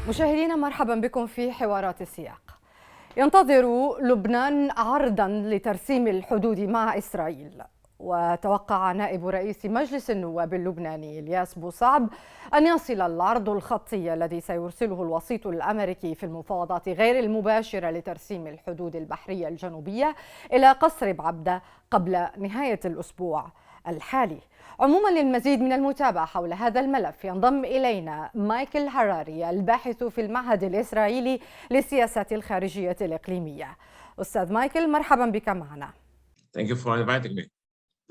مشاهدينا مرحبا بكم في حوارات السياق. ينتظر لبنان عرضا لترسيم الحدود مع إسرائيل، وتوقع نائب رئيس مجلس النواب اللبناني الياس بوصعب أن يصل العرض الخطي الذي سيرسله الوسيط الأمريكي في المفاوضات غير المباشرة لترسيم الحدود البحرية الجنوبية إلى قصر بعبدة قبل نهاية الأسبوع الحالي. عموما للمزيد من المتابعة حول هذا الملف ينضم إلينا مايكل هراري الباحث في المعهد الإسرائيلي للسياسات الخارجية الإقليمية. أستاذ مايكل مرحبا بك معنا. Thank you for inviting me.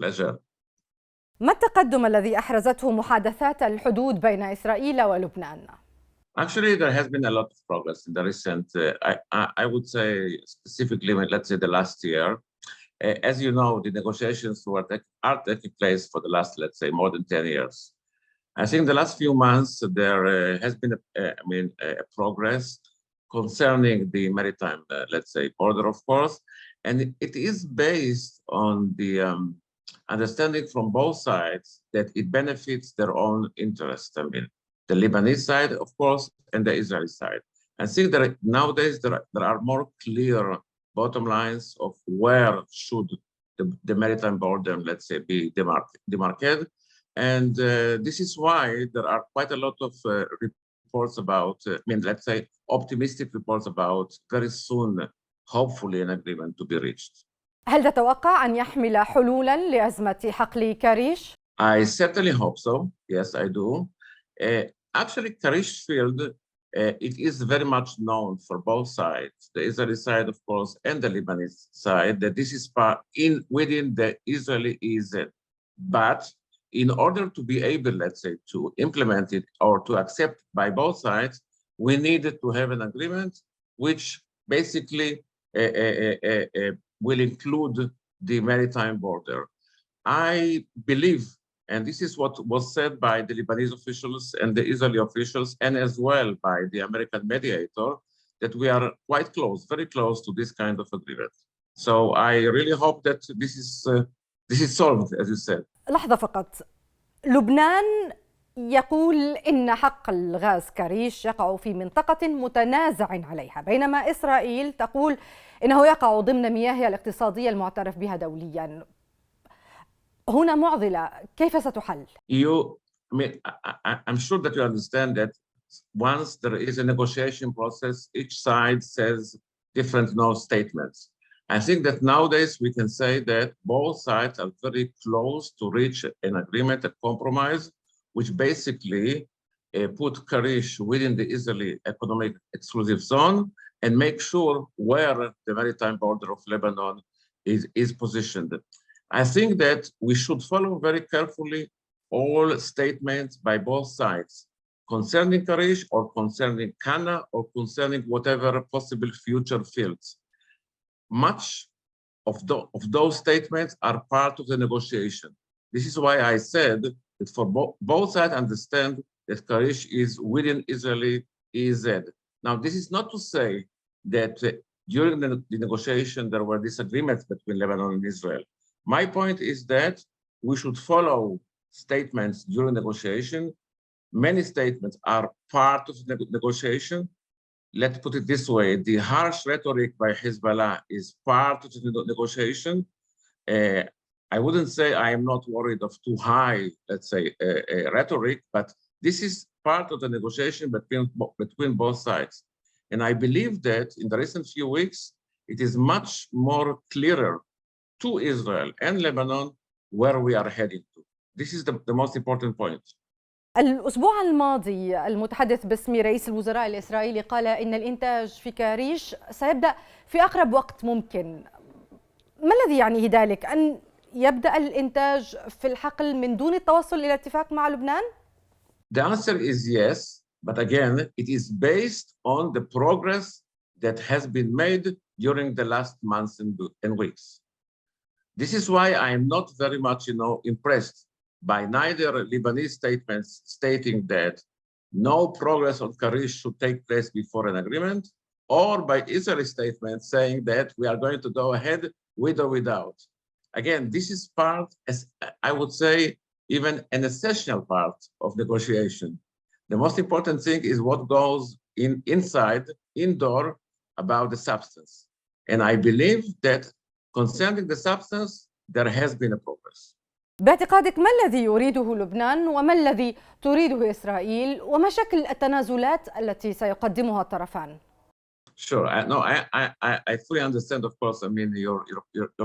Pleasure. ما التقدم الذي أحرزته محادثات الحدود بين إسرائيل ولبنان؟ Actually, there has been a lot of progress in the recent, I would say specifically, let's say the last year. As you know, the negotiations are taking place for the last, let's say, more than 10 years. I think the last few months there has been a progress concerning the maritime, let's say, border, of course, and it is based on the understanding from both sides that it benefits their own interest. I mean, the Lebanese side, of course, and the Israeli side. I think that nowadays there are more clear bottom lines of where should the maritime border, let's say, be demarcated. And this is why there are quite a lot of reports about, let's say, optimistic reports about very soon, hopefully, an agreement to be reached. هل تتوقع أن يحمل حلولا لأزمة حقل كريش؟ I certainly hope so. Yes, I do. Actually, Karish field, it is very much known for both sides, the Israeli side, of course, and the Lebanese side, that this is within the Israeli EEZ. But in order to be able, let's say, to implement it or to accept by both sides, we needed to have an agreement which basically will include the maritime border. I believe, and this is what was said by the Lebanese officials and the Israeli officials, and as well by the American mediator, that we are quite close, very close to this kind of agreement. So I really hope that this is solved, as you said. لحظة فقط. لبنان يقول إن حق الغاز كريش يقع في منطقة متنازع عليها، بينما إسرائيل تقول إنه يقع ضمن مياهها الاقتصادية المعترف بها دولياً. هنا معضلة، كيف ستحل؟ I'm sure that you understand that once there is a negotiation process, each side says different statements. I think that nowadays we can say that both sides are very close to reach an agreement, a compromise, which basically put Karish within the Israeli economic exclusive zone and make sure where the maritime border of Lebanon is positioned. I think that we should follow very carefully all statements by both sides concerning Karish or concerning Kana or concerning whatever possible future fields. Much of those statements are part of the negotiation. This is why I said that for both sides understand that Karish is within Israeli EEZ. Now, this is not to say that during the negotiation there were disagreements between Lebanon and Israel. My point is that we should follow statements during negotiation. Many statements are part of the negotiation. Let's put it this way, the harsh rhetoric by Hezbollah is part of the negotiation. I wouldn't say I am not worried of too high, let's say, rhetoric, but this is part of the negotiation between both sides. And I believe that in the recent few weeks, it is much more clearer to Israel and Lebanon where we are heading to. This is the most important point. الأسبوع الماضي المتحدث باسم رئيس الوزراء الإسرائيلي قال إن الإنتاج في كاريش سيبدأ في أقرب وقت ممكن. ما الذي يعنيه ذلك؟ أن يبدأ الإنتاج في الحقل من دون التوصل إلى اتفاق مع لبنان؟ The answer is yes, but again, it is based on the progress that has been made during the last months and weeks. This is why I am not very much, impressed by neither Lebanese statements stating that no progress on Karish should take place before an agreement, or by Israeli statements saying that we are going to go ahead with or without. Again, this is part, as I would say, even an essential part of negotiation. The most important thing is what goes indoor about the substance. And I believe that concerning the substance, there has been a progress. باعتقادك ما الذي يريده لبنان وما الذي تريده إسرائيل وما شكل التنازلات التي سيقدمها الطرفان؟ Sure. I fully understand, of course, I mean, your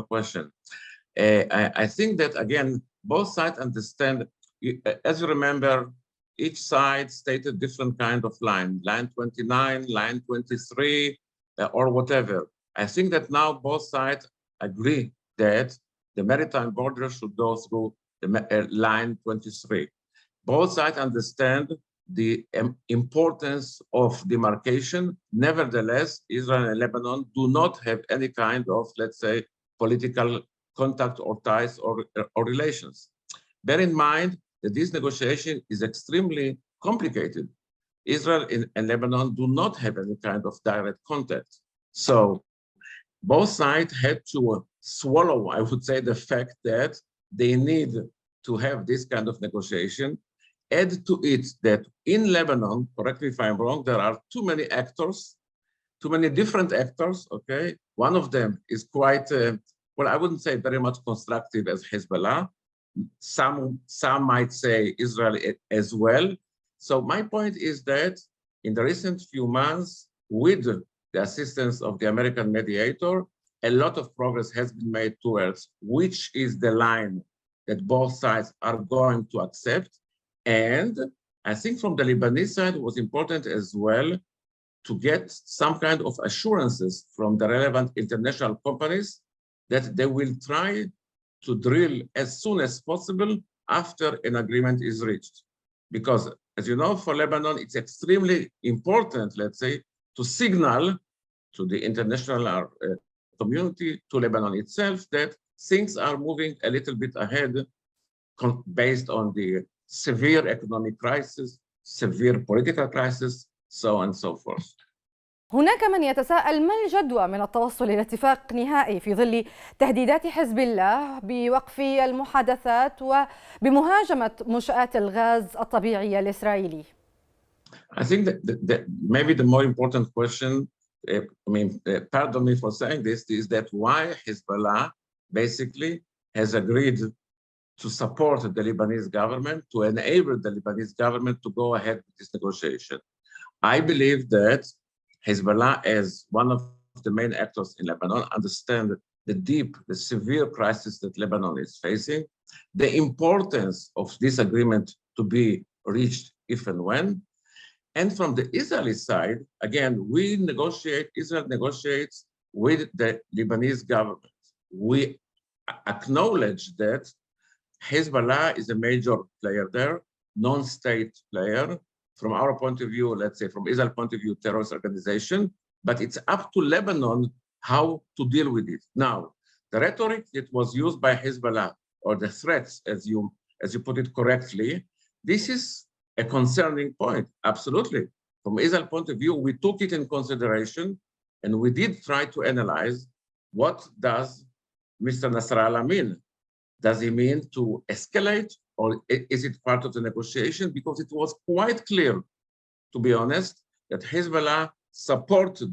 question. I think that, again, both sides understand, as you remember, each side stated different kind of line 29, line 23, or whatever. I think that now both sides agree that the maritime border should go through the line 23. Both sides understand the importance of demarcation. Nevertheless, Israel and Lebanon do not have any kind of, let's say, political contact or ties or relations. Bear in mind that this negotiation is extremely complicated. Israel and Lebanon do not have any kind of direct contact. So both sides had to swallow, I would say, the fact that they need to have this kind of negotiation. Add to it that in Lebanon, correct me if I'm wrong, there are too many actors, too many different actors, okay? One of them is quite, well, I wouldn't say very much constructive as Hezbollah. Some might say Israel as well. So my point is that in the recent few months, with the assistance of the American mediator, a lot of progress has been made towards which is the line that both sides are going to accept. And I think from the Lebanese side, it was important as well to get some kind of assurances from the relevant international companies that they will try to drill as soon as possible after an agreement is reached. Because, as you know, for Lebanon, it's extremely important, let's say, to signal to the international community, to Lebanon itself, that things are moving a little bit ahead based on the severe economic crisis, severe political crisis, so on and so forth. هناك من يتساءل ما الجدوى من التوصل إلى اتفاق نهائي في ظل تهديدات حزب الله بوقف المحادثات وبمهاجمة منشآت الغاز الطبيعية الإسرائيلي. I think that maybe the more important question, pardon me for saying this, is that why Hezbollah basically has agreed to support the Lebanese government, to enable the Lebanese government to go ahead with this negotiation. I believe that Hezbollah, as one of the main actors in Lebanon, understand the severe crisis that Lebanon is facing, the importance of this agreement to be reached if and when. And from the Israeli side, again, Israel negotiates with the Lebanese government. We acknowledge that Hezbollah is a major player there, non-state player. From our point of view, let's say from Israel's point of view, terrorist organization, but it's up to Lebanon how to deal with it. Now, the rhetoric that was used by Hezbollah, or the threats, as you put it correctly, this is a concerning point, absolutely. From Israel's point of view, we took it in consideration, and we did try to analyze what does Mr. Nasrallah mean? Does he mean to escalate, or is it part of the negotiation? Because it was quite clear, to be honest, that Hezbollah supported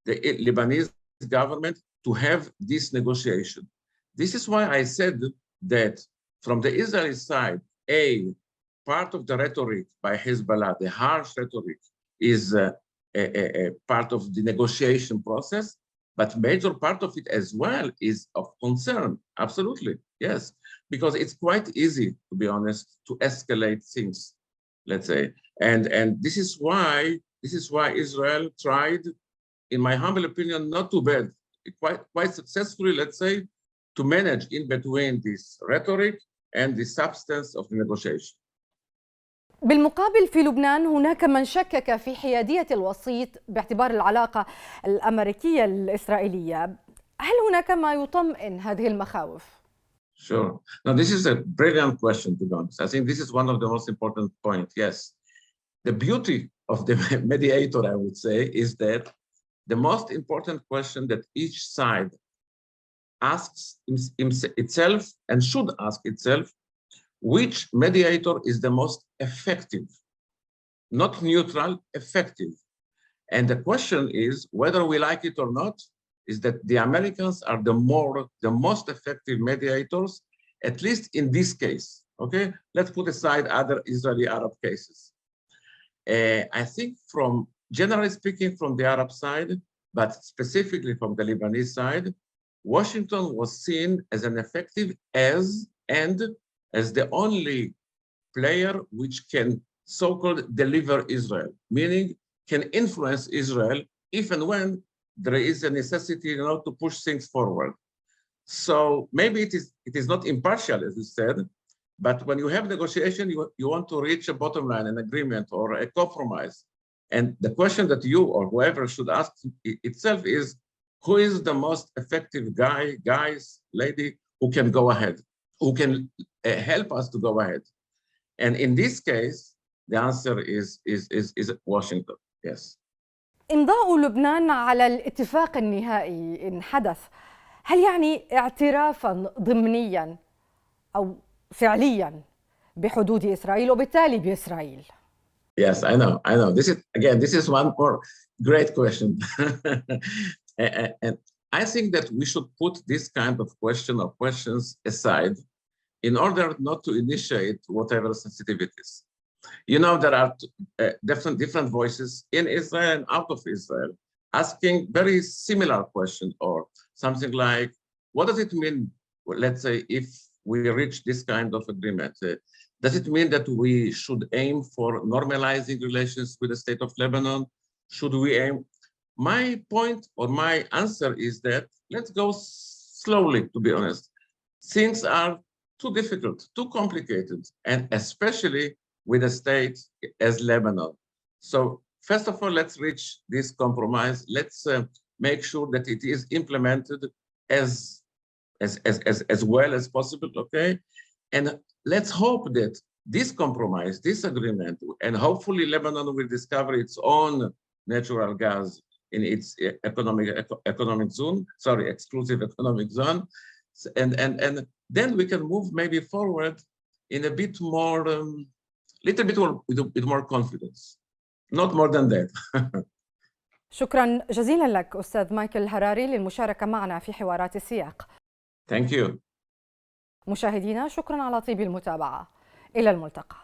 the Lebanese government to have this negotiation. This is why I said that from the Israeli side, part of the rhetoric by Hezbollah, the harsh rhetoric, is a part of the negotiation process, but major part of it as well is of concern, absolutely, yes, because it's quite easy, to be honest, to escalate things, let's say, and this is why Israel tried, in my humble opinion, not too bad, quite successfully, let's say, to manage in between this rhetoric and the substance of the negotiation. بالمقابل في لبنان هناك من شكك في حيادية الوسيط باعتبار العلاقة الأمريكية الإسرائيلية. هل هناك ما يطمئن هذه المخاوف؟ Sure. Now, this is a brilliant question, to be honest. I think this is one of the most important points. Yes. The beauty of the mediator, I would say, is that the most important question that each side asks itself and should ask itself, which mediator is the most effective, not neutral, effective. And the question is, whether we like it or not, is that the Americans are the most effective mediators, at least in this case. Okay, let's put aside other Israeli-Arab cases. I think generally speaking, from the Arab side, but specifically from the Lebanese side, Washington was seen as an effective as the only player which can so-called deliver Israel, meaning can influence Israel if and when there is a necessity, to push things forward. So maybe it is not impartial, as you said, but when you have negotiation, you want to reach a bottom line, an agreement or a compromise. And the question that you or whoever should ask itself is, who is the most effective lady who can go ahead, who can help us to go ahead? And in this case, the answer is Washington, yes. إمضاء لبنان على الاتفاق النهائي إن حدث، هل يعني اعترافاً ضمنياً أو فعلياً بحدود إسرائيل وبالتالي بإسرائيل؟ Yes, I know. This is one more great question. And I think that we should put this kind of questions aside in order not to initiate whatever sensitivities. There are different voices in Israel and out of Israel asking very similar question, or something like, what does it mean, let's say, if we reach this kind of agreement? Does it mean that we should aim for normalizing relations with the state of Lebanon? Should we aim? My point or my answer is that let's go slowly, to be honest. Things are too difficult, too complicated, and especially with a state as Lebanon. So first of all, let's reach this compromise. Let's make sure that it is implemented as well as possible, okay? And let's hope that this compromise, this agreement, and hopefully Lebanon will discover its own natural gas in its exclusive economic zone. And then we can move maybe forward in a bit more, little bit more with more confidence, not more than that. شكرا جزيلا لك أستاذ مايكل هراري للمشاركة معنا في حوارات السياق. Thank you. مشاهدينا، شكرا على طيب المتابعة. إلى الملتقى.